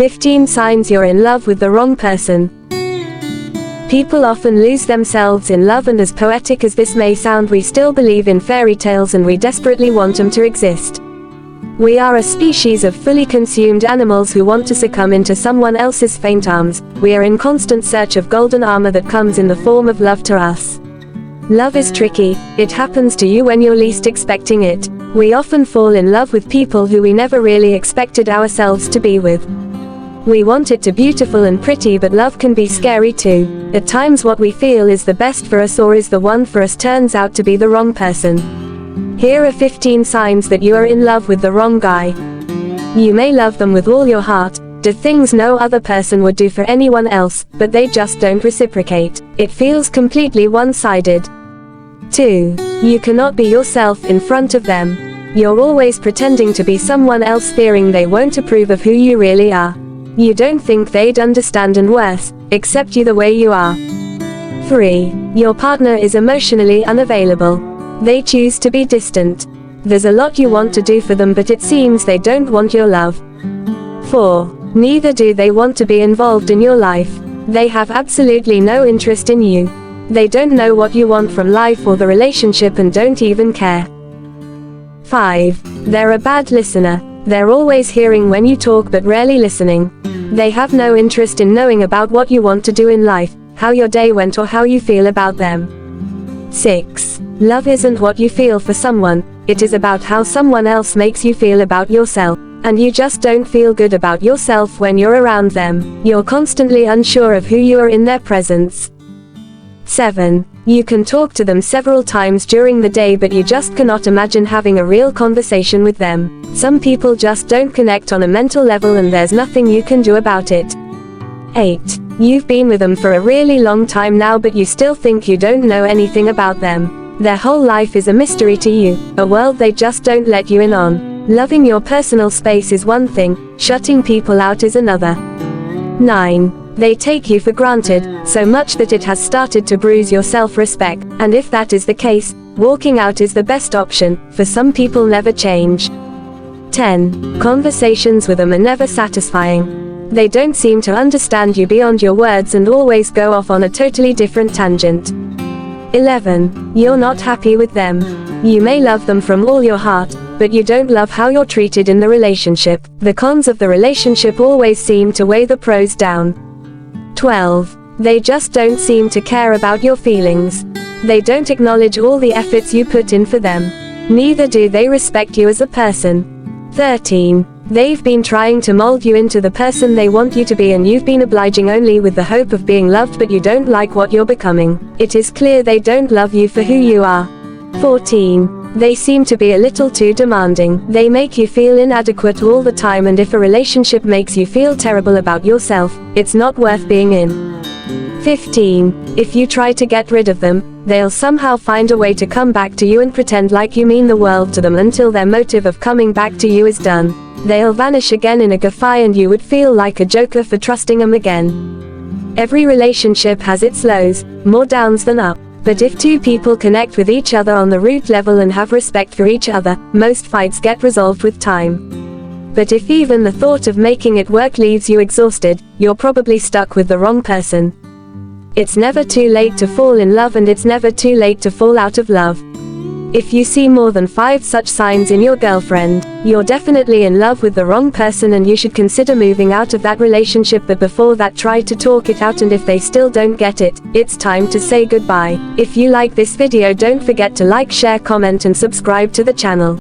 15 signs you're in love with the wrong person. People often lose themselves in love, and as poetic as this may sound, we still believe in fairy tales and we desperately want them to exist. We are a species of fully consumed animals who want to succumb into someone else's faint arms. We are in constant search of golden armor that comes in the form of love to us. Love is tricky. It happens to you when you're least expecting it. We often fall in love with people who we never really expected ourselves to be with. We want it to be beautiful and pretty, but love can be scary too. At times what we feel is the best for us or is the one for us turns out to be the wrong person. Here are 15 signs that you are in love with the wrong guy. You may love them with all your heart, do things no other person would do for anyone else, but they just don't reciprocate. It feels completely one-sided. 2. You cannot be yourself in front of them. You're always pretending to be someone else, fearing they won't approve of who you really are. You don't think they'd understand, and worse, accept you the way you are. 3. Your partner is emotionally unavailable. They choose to be distant. There's a lot you want to do for them, but it seems they don't want your love. 4. Neither do they want to be involved in your life. They have absolutely no interest in you. They don't know what you want from life or the relationship and don't even care. 5. They're a bad listener. They're always hearing when you talk but rarely listening. They have no interest in knowing about what you want to do in life, how your day went, or how you feel about them. 6. Love isn't what you feel for someone, it is about how someone else makes you feel about yourself. And you just don't feel good about yourself when you're around them. You're constantly unsure of who you are in their presence. 7. You can talk to them several times during the day, but you just cannot imagine having a real conversation with them. Some people just don't connect on a mental level, and there's nothing you can do about it. 8. You've been with them for a really long time now, but you still think you don't know anything about them. Their whole life is a mystery to you, a world they just don't let you in on. Loving your personal space is one thing, shutting people out is another. 9. They take you for granted, so much that it has started to bruise your self-respect, and if that is the case, walking out is the best option, for some people never change. 10. Conversations with them are never satisfying. They don't seem to understand you beyond your words and always go off on a totally different tangent. 11. You're not happy with them. You may love them from all your heart, but you don't love how you're treated in the relationship. The cons of the relationship always seem to weigh the pros down. 12. They just don't seem to care about your feelings. They don't acknowledge all the efforts you put in for them. Neither do they respect you as a person. 13. They've been trying to mold you into the person they want you to be, and you've been obliging only with the hope of being loved, but you don't like what you're becoming. It is clear they don't love you for who you are. 14. They seem to be a little too demanding. They make you feel inadequate all the time, and if a relationship makes you feel terrible about yourself, it's not worth being in. 15. If you try to get rid of them, they'll somehow find a way to come back to you and pretend like you mean the world to them until their motive of coming back to you is done. They'll vanish again in a guffaw, and you would feel like a joker for trusting them again. Every relationship has its lows, more downs than up. But if two people connect with each other on the root level and have respect for each other, most fights get resolved with time. But if even the thought of making it work leaves you exhausted, you're probably stuck with the wrong person. It's never too late to fall in love, and it's never too late to fall out of love. If you see more than 5 such signs in your girlfriend, you're definitely in love with the wrong person, and you should consider moving out of that relationship. But before that, try to talk it out, and if they still don't get it, it's time to say goodbye. If you like this video, don't forget to like, share, comment and subscribe to the channel.